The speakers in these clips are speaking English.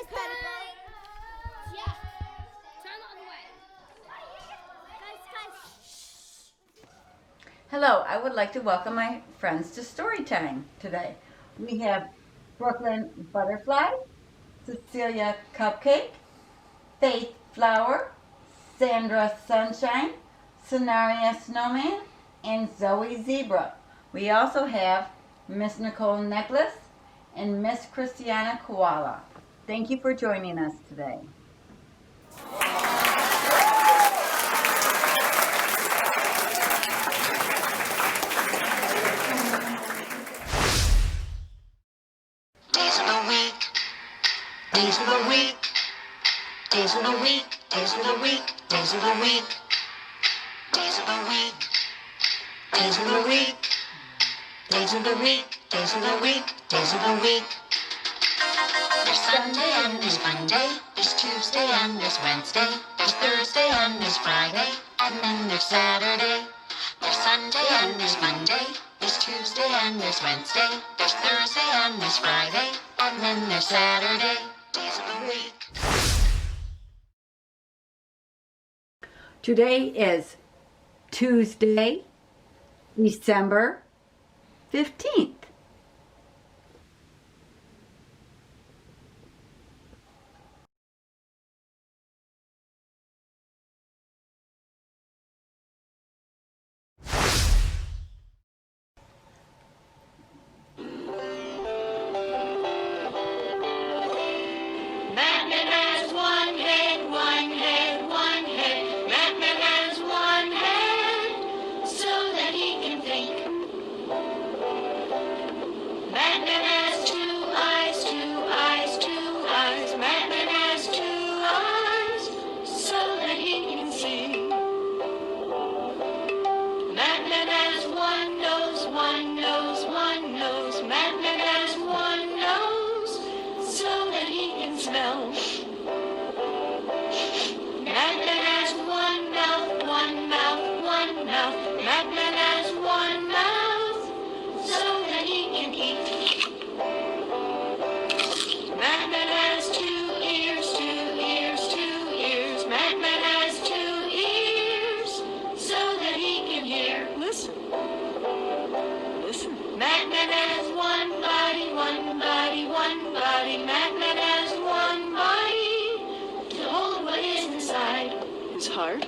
guys better go. Yeah. Turn the other way. Guys. Hello, I would like to welcome my friends to Storytime today. We have Brooklyn Butterfly, Cecilia Cupcake, Faith Flower, Sandra Sunshine, Sonaria Snowman, and Zoe Zebra. We also have Miss Nicole Necklace and Miss Christiana Koala. Thank you for joining us today. Days of the week, days of the week, days of the week, days of the week, days of the week, days of the week, days of the week, days of the week, days of the week, days of the week. There's Sunday and there's Monday, there's Tuesday and there's Wednesday, there's Thursday and there's Friday, and then there's Saturday. There's Sunday and there's Monday, there's Tuesday and there's Wednesday, there's Thursday and there's Friday, and then there's Saturday. Days of the week. Today is Tuesday, December 15th. Batman has one head, one head, one head. Batman has one head, so that he can think. Batman has two eyes, two eyes, two eyes. Batman has two eyes, so that he can see. Batman has one nose, one nose, one nose. Batman has one nose, so that he can smell. Batman has one mouth, one mouth, one mouth. Batman has one mouth, so that he can eat. Batman has two ears, two ears, two ears. Batman has two ears, so that he can hear. Listen. Listen. Batman has one body, one body, one body. Batman has one body to hold what is inside. His heart,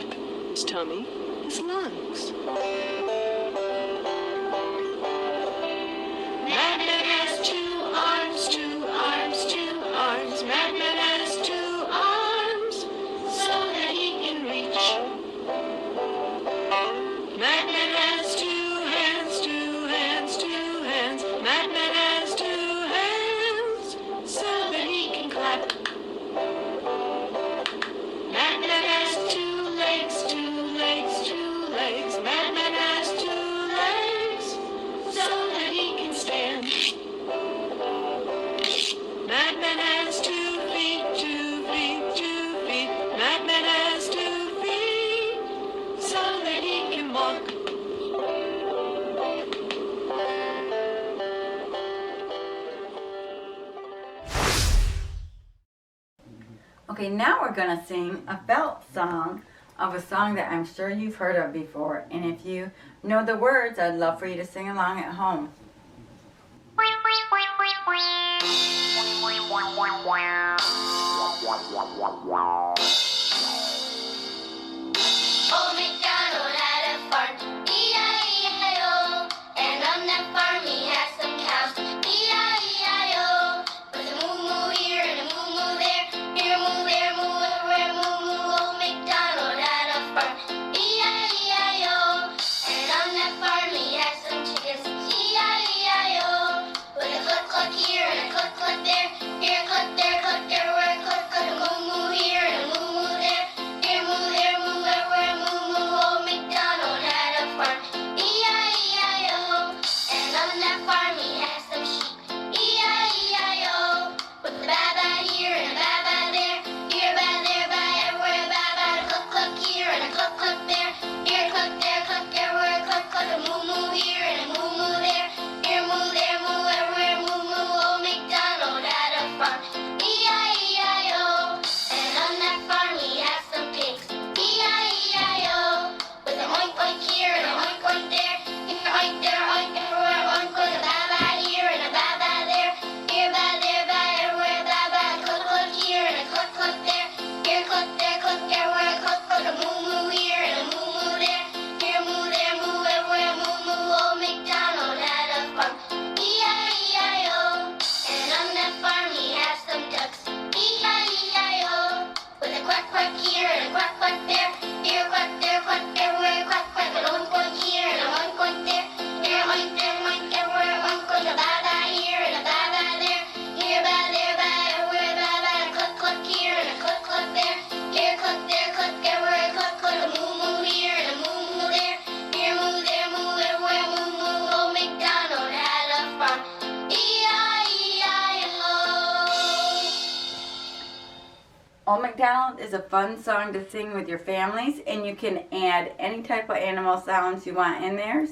his tummy, his lungs. Batman has two arms, two arms, two arms. Batman has two arms, so that he can reach. Batman has two hands, two hands, two hands. Batman has two hands, so that he can clap. Batman has two legs, two legs, two legs. Batman has two legs, so that he can stand. Batman has 2 feet, 2 feet, 2 feet. Batman has 2 feet, so that he can walk. Okay, now we're going to sing a belt song of a song that I'm sure you've heard of before. And if you know the words, I'd love for you to sing along at home. Old MacDonald had a farm, E-I-E-I-O. And on that farm he had some cows, E-I-E-I-O. With a moo-moo here and a moo-moo there, here a moo, there a moo, everywhere a moo-moo. Old MacDonald had a farm, E-I-E-I-O. And on that farm he had some chickens, E-I-E-I-O. With a cluck-cluck here and a cluck-cluck there, here a cluck, there a cluck, everywhere a cluck, cluck, a moo-moo here and a moo-moo Old MacDonald is a fun song to sing with your families, and you can add any type of animal sounds you want in there.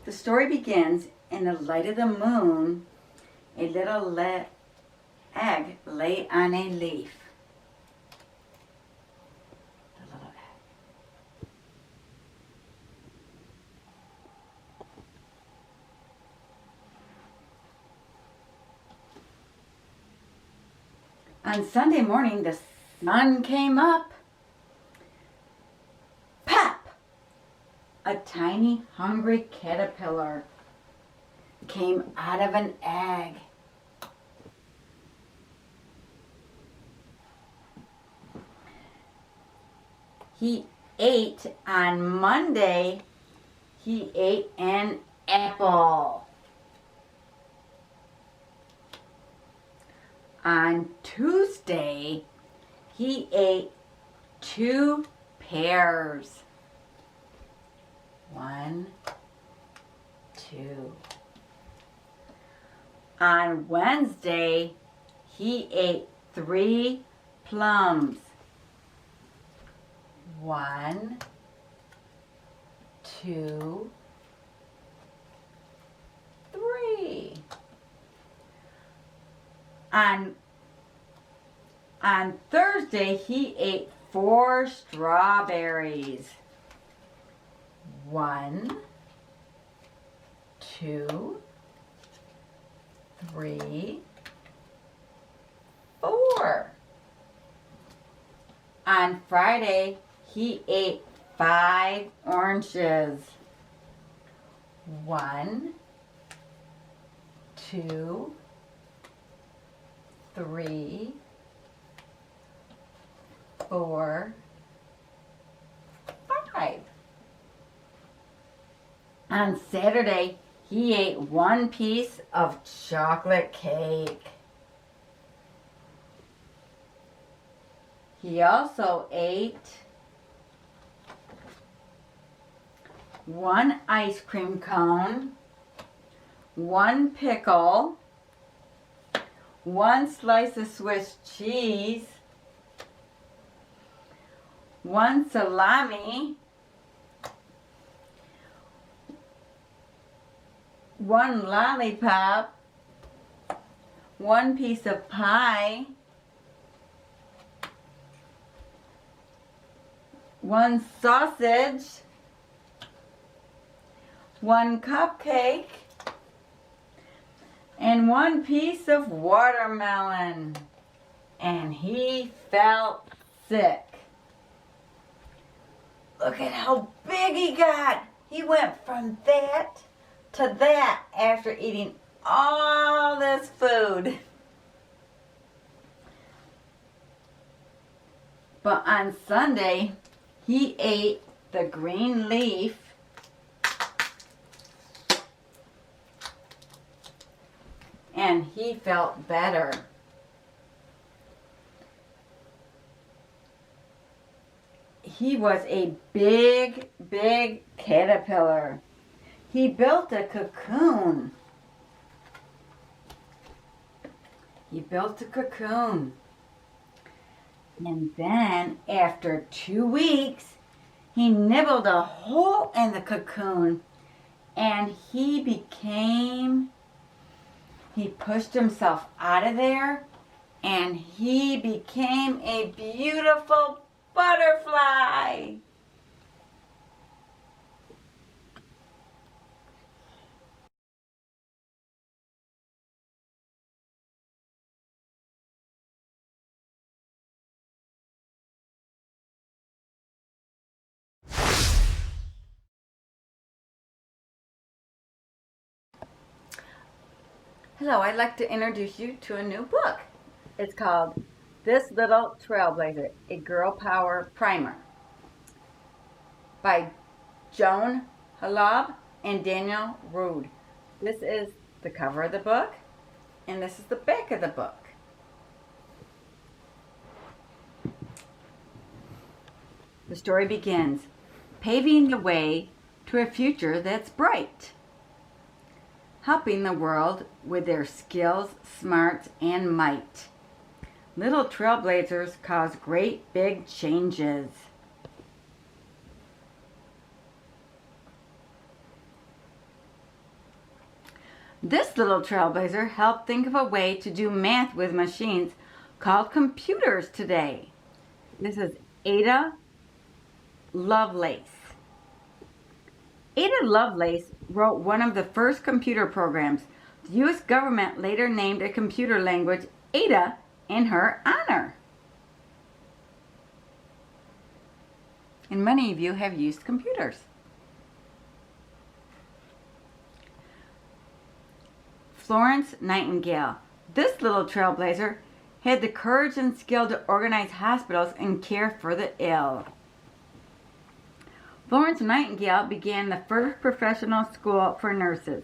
The story begins in the light of the moon. A little egg lay on a leaf. The little egg. On Sunday morning, the sun came up. Pop! A tiny, hungry caterpillar came out of an egg. He ate on Monday, he ate an apple. On Tuesday, he ate 2 pears. 1, 2. On Wednesday, he ate 3 plums. 1, 2, 3. On Thursday, he ate 4 strawberries. 1, 2, 3, 4. On Friday, he ate 5 oranges. 1, 2, 3, 4, 5. On Saturday, he ate 1 piece of chocolate cake. He also ate 1 ice cream cone, 1 pickle, 1 slice of Swiss cheese, 1 salami, 1 lollipop, 1 piece of pie, 1 sausage, 1 cupcake, and 1 piece of watermelon. And he felt sick. Look at how big he got. He went from that to that after eating all this food. But on Sunday, he ate the green leaf and he felt better. He was a big, big caterpillar. He built a cocoon. And then, after 2 weeks, he nibbled a hole in the cocoon and he pushed himself out of there and he became a beautiful butterfly. Hello, I'd like to introduce you to a new book. It's called This Little Trailblazer, a Girl Power Primer by Joan Halab and Daniel Rood. This is the cover of the book, and this is the back of the book. The story begins, paving the way to a future that's bright. Helping the world with their skills, smarts, and might. Little trailblazers cause great big changes. This little trailblazer helped think of a way to do math with machines called computers today. This is Ada Lovelace. Ada Lovelace wrote one of the first computer programs. The U.S. government later named a computer language Ada in her honor. And many of you have used computers. Florence Nightingale. This little trailblazer had the courage and skill to organize hospitals and care for the ill. Florence Nightingale began the first professional school for nurses.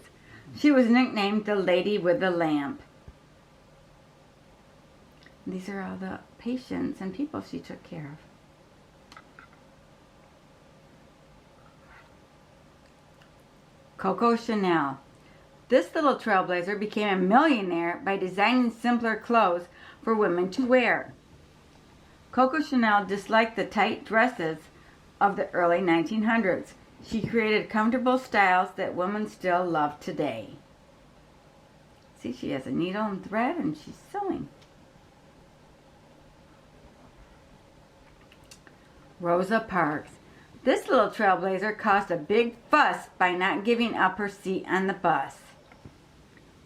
She was nicknamed the Lady with the Lamp. These are all the patients and people she took care of. Coco Chanel. This little trailblazer became a millionaire by designing simpler clothes for women to wear. Coco Chanel disliked the tight dresses of the early 1900s. She created comfortable styles that women still love today. See, she has a needle and thread and she's sewing. Rosa Parks. This little trailblazer caused a big fuss by not giving up her seat on the bus.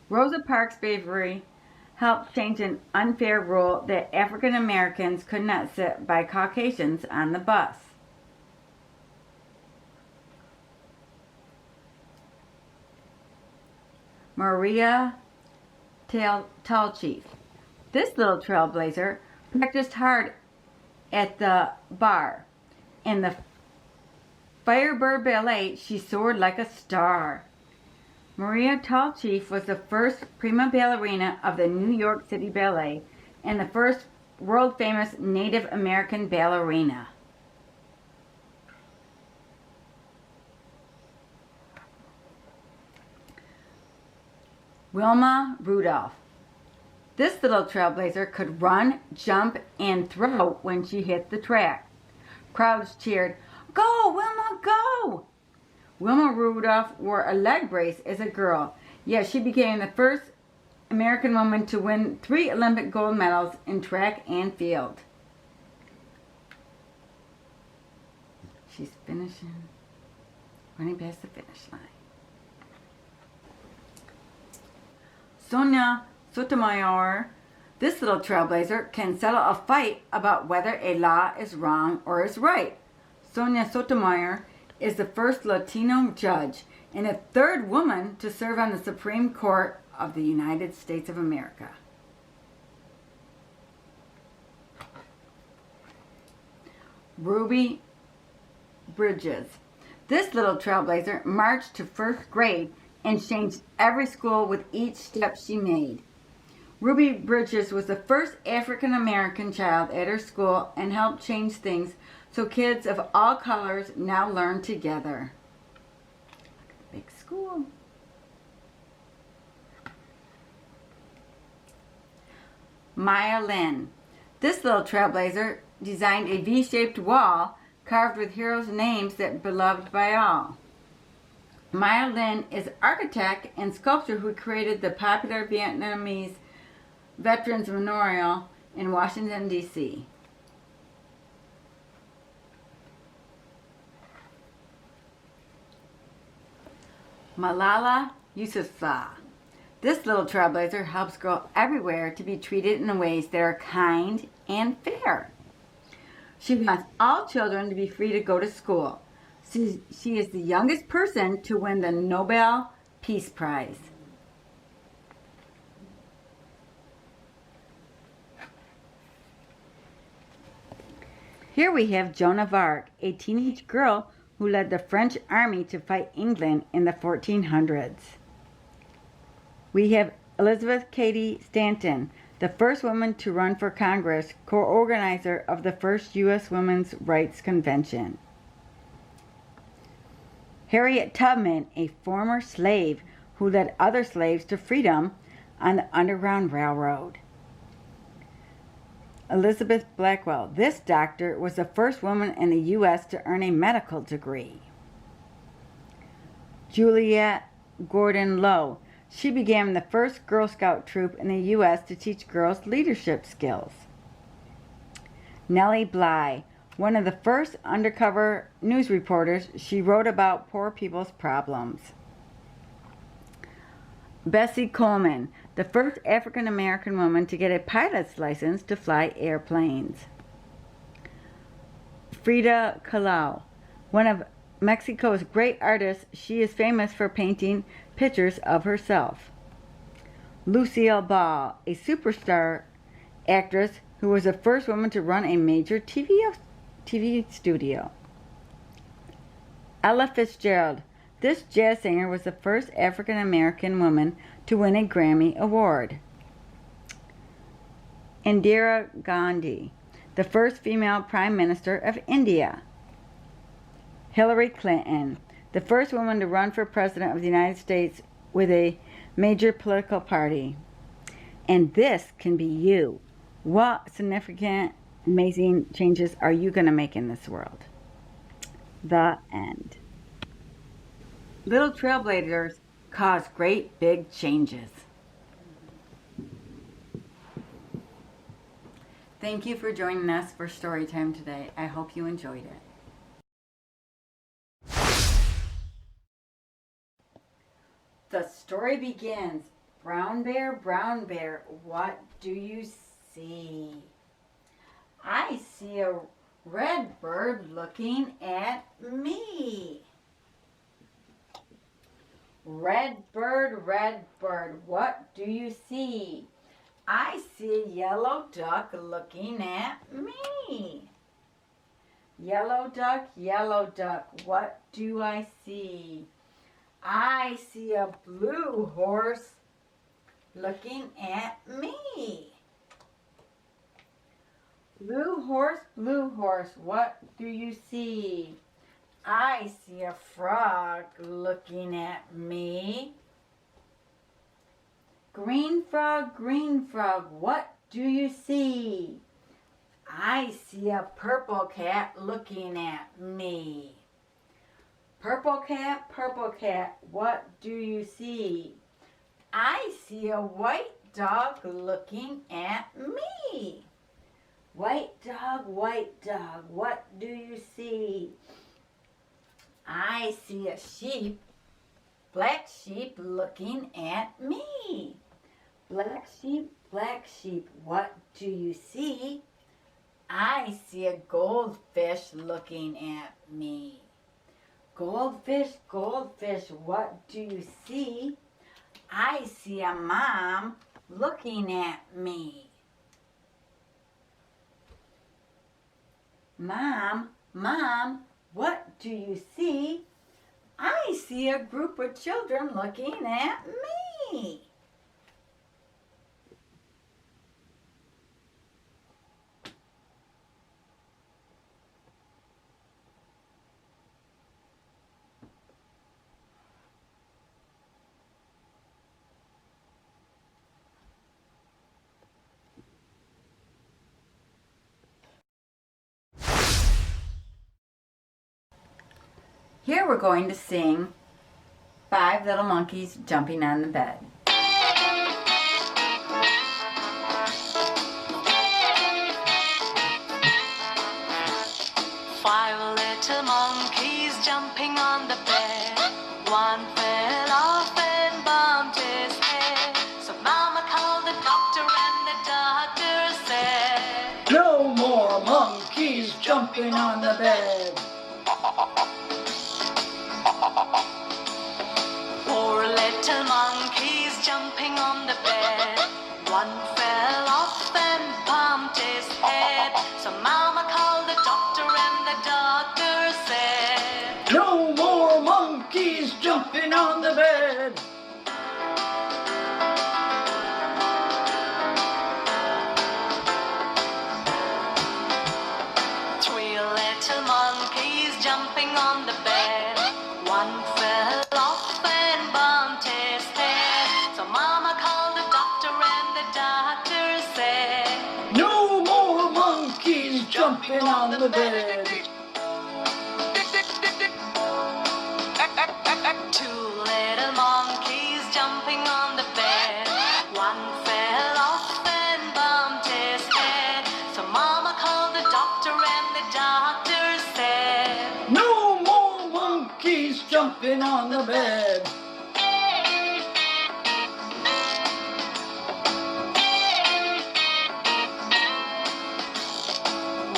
Rosa Parks' bravery helped change an unfair rule that African Americans could not sit by Caucasians on the bus. Maria Tallchief. This little trailblazer practiced hard at the bar. In the Firebird Ballet, she soared like a star. Maria Tallchief was the first prima ballerina of the New York City Ballet and the first world-famous Native American ballerina. Wilma Rudolph. This little trailblazer could run, jump, and throw when she hit the track. Crowds cheered, "Go, Wilma, go!" Wilma Rudolph wore a leg brace as a girl, yet she became the first American woman to win 3 Olympic gold medals in track and field. She's finishing, running past the finish line. Sonia Sotomayor. This little trailblazer can settle a fight about whether a law is wrong or is right. Sonia Sotomayor is the first Latino judge and the 3rd woman to serve on the Supreme Court of the United States of America. Ruby Bridges. This little trailblazer marched to 1st grade and changed every school with each step she made. Ruby Bridges was the first African American child at her school and helped change things so kids of all colors now learn together. Big school. Maya Lin. This little trailblazer designed a V-shaped wall carved with heroes' names that are beloved by all. Maya Lin is architect and sculptor who created the popular Vietnamese Veterans Memorial in Washington, D.C. Malala Yousafzai. This little trailblazer helps girls everywhere to be treated in ways that are kind and fair. She wants all children to be free to go to school. She is the youngest person to win the Nobel Peace Prize. Here we have Joan of Arc, a teenage girl who led the French army to fight England in the 1400s. We have Elizabeth Cady Stanton, the first woman to run for Congress, co-organizer of the first U.S. Women's Rights Convention. Harriet Tubman, a former slave who led other slaves to freedom on the Underground Railroad. Elizabeth Blackwell. This doctor was the first woman in the U.S. to earn a medical degree. Juliet Gordon Low. She began the first Girl Scout troop in the U.S. to teach girls leadership skills. Nellie Bly. One of the first undercover news reporters, she wrote about poor people's problems. Bessie Coleman, the first African American woman to get a pilot's license to fly airplanes. Frida Kahlo, one of Mexico's great artists, she is famous for painting pictures of herself. Lucille Ball, a superstar actress who was the first woman to run a major TV studio. Ella Fitzgerald. This jazz singer was the first African American woman to win a Grammy Award. Indira Gandhi, the first female Prime Minister of India. Hillary Clinton, the first woman to run for President of the United States with a major political party. And this can be you. What significant, amazing changes are you going to make in this world? The end. Little trailblazers cause great big changes. Thank you for joining us for story time today. I hope you enjoyed it. The story begins. Brown bear, what do you see? I see a red bird looking at me. Red bird, what do you see? I see a yellow duck looking at me. Yellow duck, what do I see? I see a blue horse looking at me. Blue horse, what do you see? I see a frog looking at me. Green frog, what do you see? I see a purple cat looking at me. Purple cat, what do you see? I see a white dog looking at me. White dog, what do you see? I see a sheep, black sheep looking at me. Black sheep, what do you see? I see a goldfish looking at me. Goldfish, what do you see? I see a mom looking at me. Mom, what do you see? I see a group of children looking at me. Here we're going to sing 5 Little Monkeys Jumping on the Bed. 5 little monkeys jumping on the bed. One fell off and bumped his head. So Mama called the doctor and the doctor said, No more monkeys jumping on the bed. 4 little monkeys jumping on the bed. One fell off and bumped his head. So Mama called the doctor and the doctor said, No more monkeys jumping on the bed. 3 little monkeys jumping on the bed. One fell off and bumped his head. So Mama called the doctor and the doctor said, No more jumping on the bed. Two little monkeys jumping on the bed. One fell off and bumped his head. So Mama called the doctor and the doctor said, No more monkeys jumping on the bed.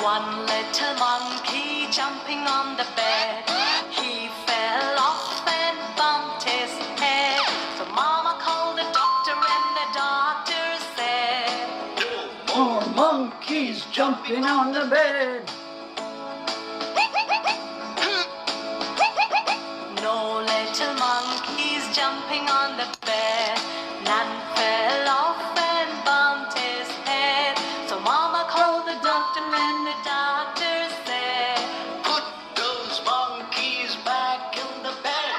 one little monkey jumping on the bed. He fell off and bumped his head. So Mama called the doctor and the doctor said, More monkeys jumping on the bed. no little monkeys jumping on the bed. None fell off and bumped his head. So Mama called the doctor and the doctor said, Put those monkeys back in the bed.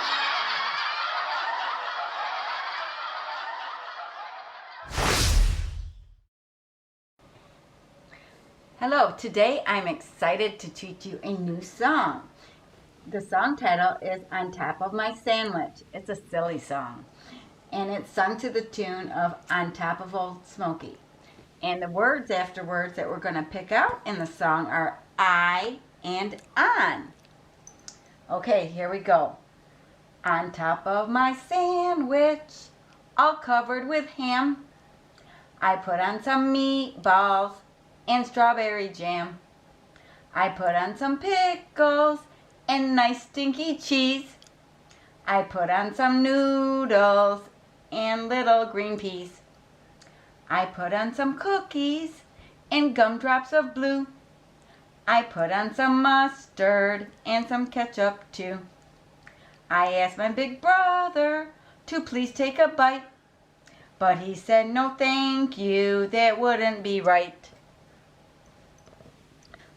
Hello, today I'm excited to teach you a new song. The song title is On Top of My Sandwich. It's a silly song. And it's sung to the tune of On Top of Old Smoky. And the words afterwards that we're going to pick out in the song are I and on. Okay, here we go. On top of my sandwich, all covered with ham, I put on some meatballs and strawberry jam. I put on some pickles and nice stinky cheese. I put on some noodles and little green peas. I put on some cookies and gumdrops of blue. I put on some mustard and some ketchup too. I asked my big brother to please take a bite, but he said no thank you, that wouldn't be right.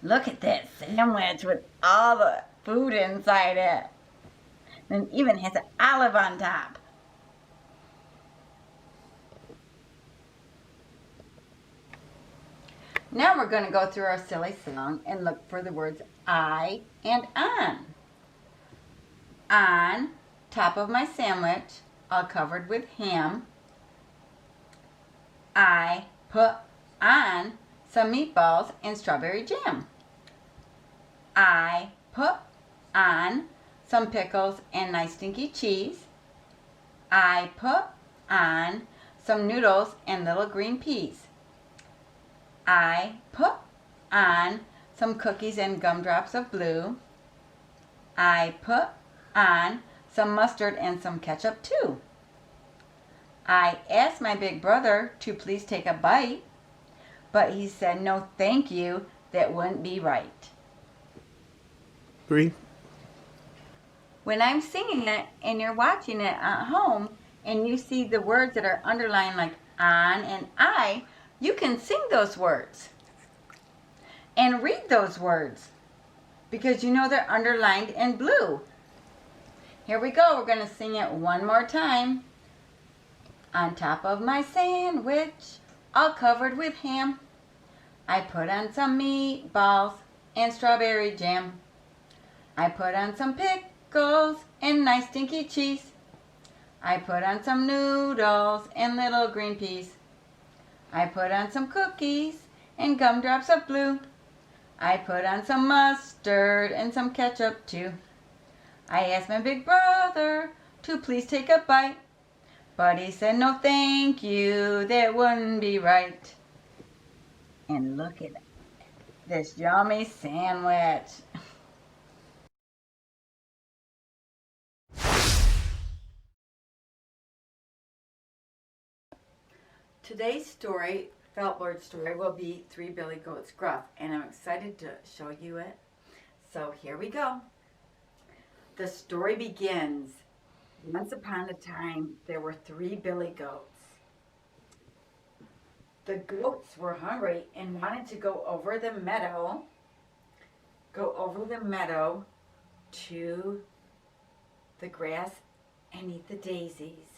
Look at that sandwich with all the food inside it. And even has an olive on top. Now we're going to go through our silly song and look for the words I and on. On top of my sandwich, all covered with ham, I put on some meatballs and strawberry jam. I put on some pickles and nice stinky cheese. I put on some noodles and little green peas. I put on some cookies and gumdrops of blue. I put on some mustard and some ketchup too. I asked my big brother to please take a bite, but he said no thank you, that wouldn't be right. Three. When I'm singing it and you're watching it at home and you see the words that are underlined like on and I, you can sing those words and read those words because you know they're underlined in blue. Here we go. We're going to sing it one more time. On top of my sandwich, all covered with ham, I put on some meatballs and strawberry jam. I put on some pickles and nice stinky cheese. I put on some noodles and little green peas. I put on some cookies and gumdrops of blue. I put on some mustard and some ketchup too. I asked my big brother to please take a bite, but he said no thank you, that wouldn't be right. And look at this yummy sandwich. Today's story, felt word story, will be Three Billy Goats Gruff, and I'm excited to show you it. So here we go. The story begins. Once upon a time, there were 3 billy goats. The goats were hungry and wanted to go over the meadow to the grass and eat the daisies.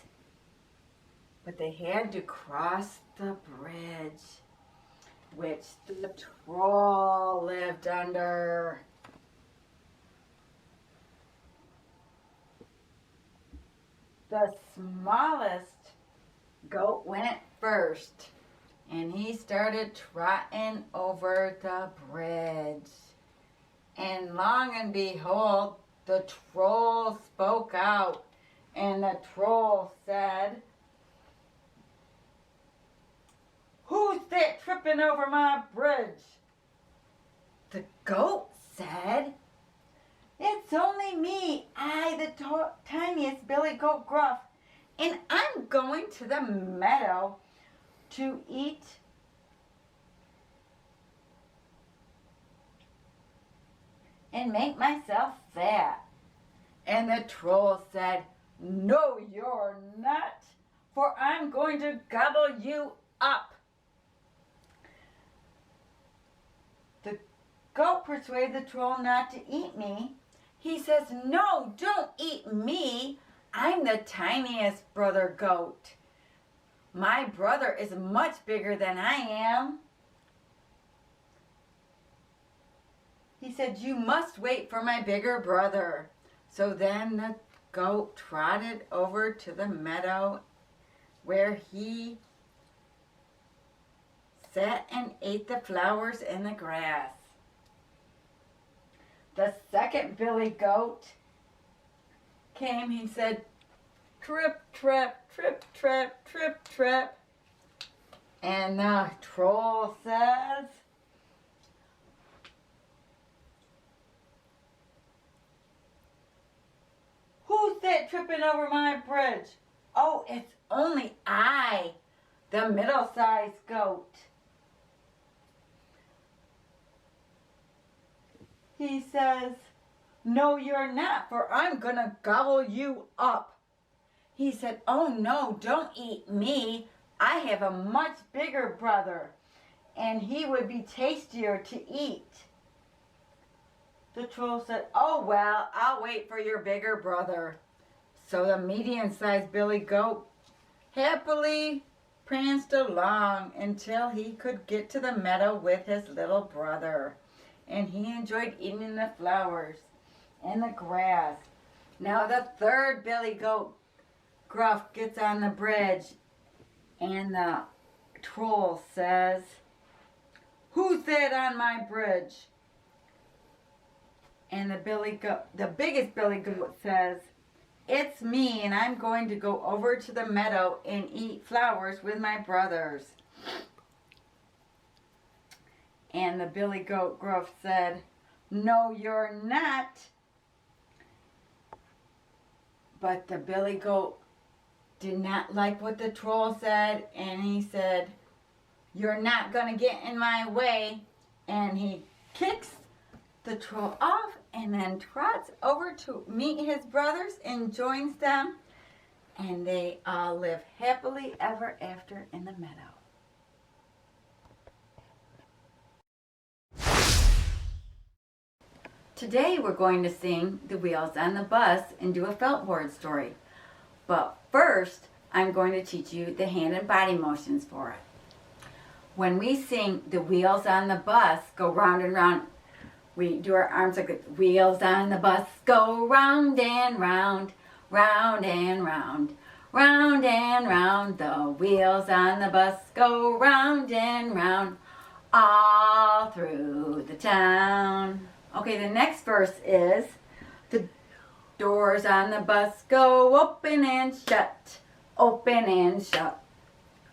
But they had to cross the bridge. which the troll lived under. The smallest goat went first, and he started trotting over the bridge. And long and behold, the troll spoke out, and the troll said, "Who's that tripping over my bridge?" The goat said, "It's only me, I, the tiniest Billy Goat Gruff, and I'm going to the meadow to eat and make myself fat." And the troll said, "No, you're not, for I'm going to gobble you up." The goat persuaded the troll not to eat me. He says, "No, don't eat me. I'm the tiniest brother goat. My brother is much bigger than I am." He said, "You must wait for my bigger brother." So then the goat trotted over to the meadow where he sat and ate the flowers and the grass. The second Billy Goat came. He said, "Trip, trap, trip, trap, trip, trap." And the troll says, "Who's that tripping over my bridge?" "Oh, it's only I, the middle-sized goat." He says, "No, you're not, for I'm gonna gobble you up." He said, "Oh no, don't eat me. I have a much bigger brother, and he would be tastier to eat." The troll said, "Oh well, I'll wait for your bigger brother." So the medium-sized Billy Goat happily pranced along until he could get to the meadow with his little brother. And he enjoyed eating the flowers and the grass. Now the third Billy Goat Gruff gets on the bridge, and the troll says, "Who's that on my bridge?" And the biggest Billy Goat says, "It's me, and I'm going to go over to the meadow and eat flowers with my brothers." And the Billy Goat Gruff said, "No, you're not." But the Billy Goat did not like what the troll said, and he said, "You're not going to get in my way." And he kicks the troll off and then trots over to meet his brothers and joins them. And they all live happily ever after in the meadow. Today we're going to sing The Wheels on the Bus and do a felt board story. But first, I'm going to teach you the hand and body motions for it. When we sing The Wheels on the Bus go round and round, we do our arms like this. Wheels on the bus go round and round, round and round, round and round. The wheels on the bus go round and round, all through the town. Okay, the next verse is, the doors on the bus go open and shut, open and shut,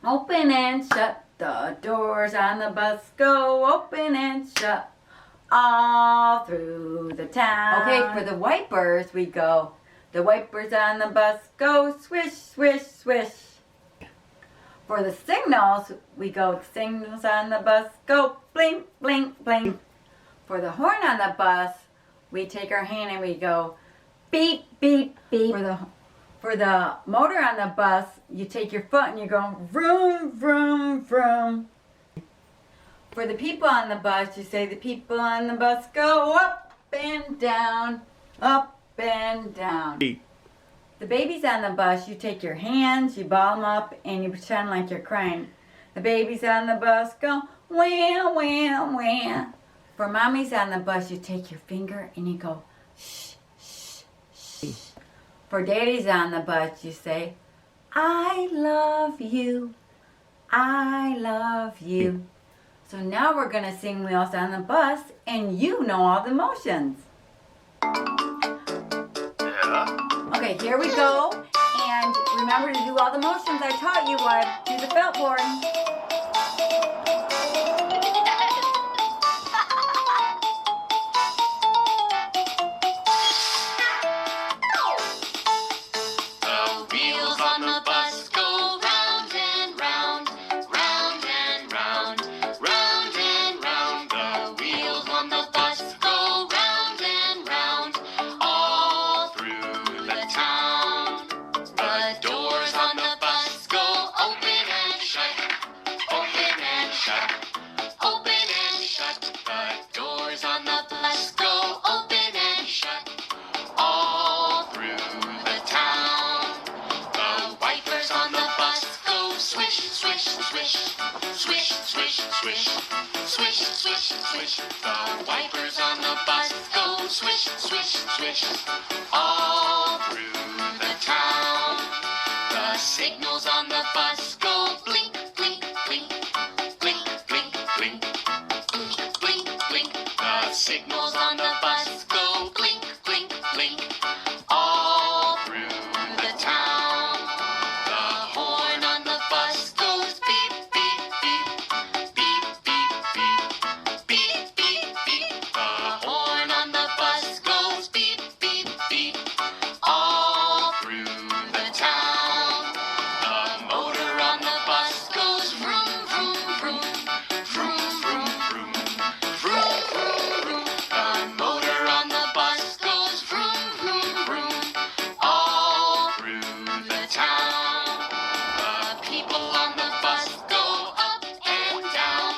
open and shut. The doors on the bus go open and shut, all through the town. Okay, for the wipers, we go, the wipers on the bus go swish, swish, swish. For the signals, we go, signals on the bus go blink, blink, blink. For the horn on the bus, we take our hand and we go beep, beep, beep. For the motor on the bus, you take your foot and you go vroom, vroom, vroom. For the people on the bus, you say the people on the bus go up and down, up and down. The babies on the bus, you take your hands, you ball them up, and you pretend like you're crying. The babies on the bus go wham, wham, wham. For mommies on the bus, you take your finger and you go shh, shh, shh. For daddies on the bus, you say, I love you, I love you. So now we're going to sing Wheels on the Bus, and you know all the motions. Yeah. Okay, here we go. And remember to do all the motions I taught you while I do the felt board. The wheels on the bus go round and round, round and round, round and round. The wheels on the bus go round and round, all through the town. The doors on the bus go open and shut, open and shut, open and shut. The doors on the bus go open and shut, all through the town. The wipers on the bus go swish, swish, swish, swish, swish, swish, swish, swish, swish. The wipers on the bus go swish, swish, swish, all through the town. The signals on the bus go blink, blink, blink, blink, blink, blink, blink, blink, blink. The signals on the bus go blink, blink, blink, all through the town. The horn on the bus goes beep, beep, beep, beep, beep, beep, beep, beep, beep. The horn on the bus goes beep, beep, beep, all through the town. The motor on the bus goes vroom, vroom, vroom, vroom, vroom, vroom, vroom, vroom, vroom. The motor on the bus goes vroom, vroom, vroom, all through the town. The people on the bus go up and down,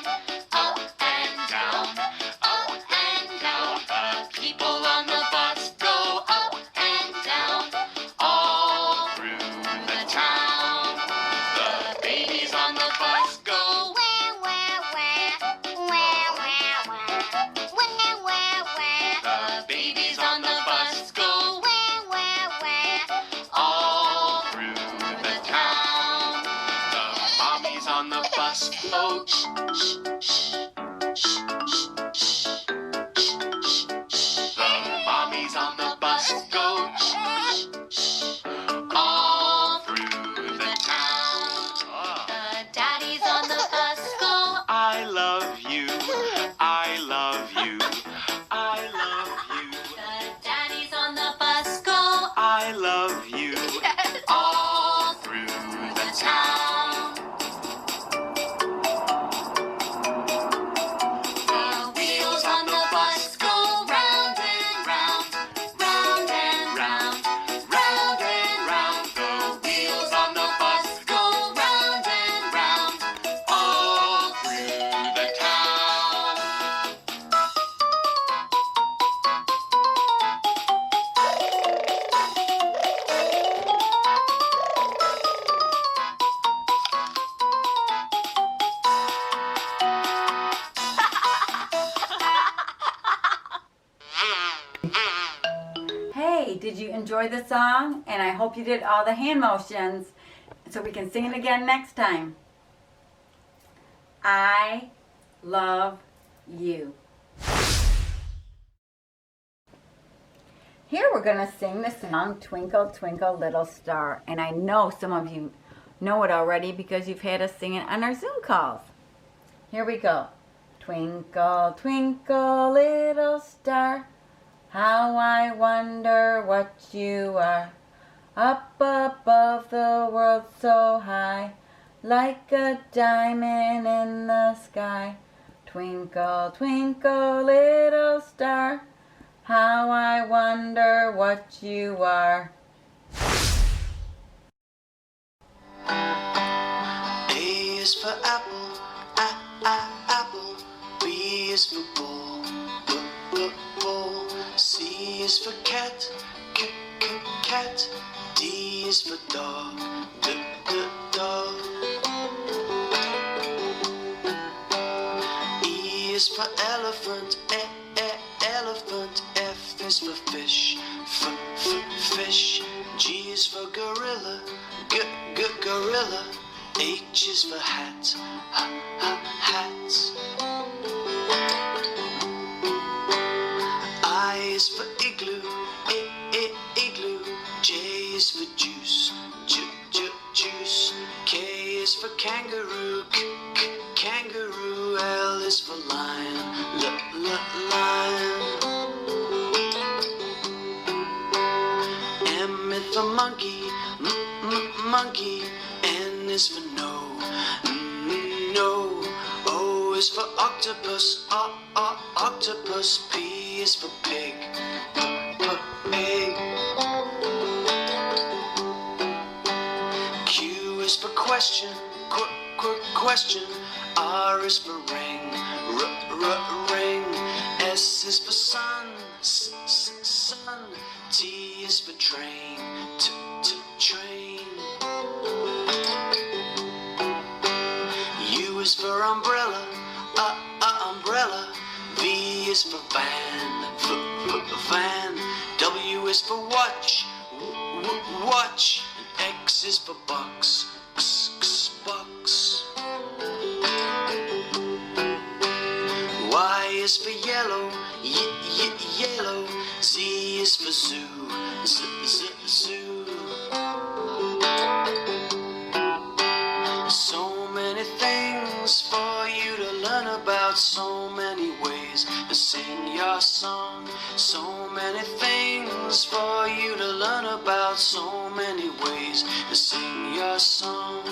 up and down, up and down. The people on the bus go up and down, all through the town. The babies on the bus go Wah, wah, wah. Wah, wah, wah. Wah, wah, wah. the babies on the bus go Wah, wah, wah. all through the town. The mommies on the bus go shh, shh, shh, shh, shh, shh, shh, shh. The mommies on the bus go shh, shh, shh, all through the town. The daddies on the bus go I love you, I love you, I love you, The daddies on the bus go I love you, all through the town. The wheels on the bus go round and round, round and round, round and round. The wheels on the bus go round and round, all through the town. Hey, did you enjoy the song? And I hope you did all the hand motions so we can sing it again next time. I love you. Here we're going to sing the song Twinkle, Twinkle, Little Star. And I know some of you know it already because you've had us sing it on our Zoom calls. Here we go. Twinkle, twinkle, little star, how I wonder what you are. Up above the world so high, like a diamond in the sky. Twinkle, twinkle, little star, how I wonder what you are. A is for apple, apple. B is for bull, bull. C is for cat, cat. D is for dog, dog. is for elephant, elephant. F is for fish, fish. G is for gorilla, gorilla. H is for hat, hat. I is for igloo, igloo. J is for juice, juice. K is for kangaroo, kangaroo. L is for lion, lion. M is for monkey, monkey. N is for no, no. O is for octopus, octopus. P is for pig, pig. Q is for question, question. R is for ring, ring. S is for sun, sun. T is for train, train. U is for umbrella, umbrella. V is for van, van. W is for watch, watch. And X is for box, box. Y is for yellow, yellow. Z is for zoo, zoo. So many things for you to learn about, so many ways to sing your song. So many things for you to learn about, so many ways to sing your song.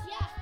Yeah.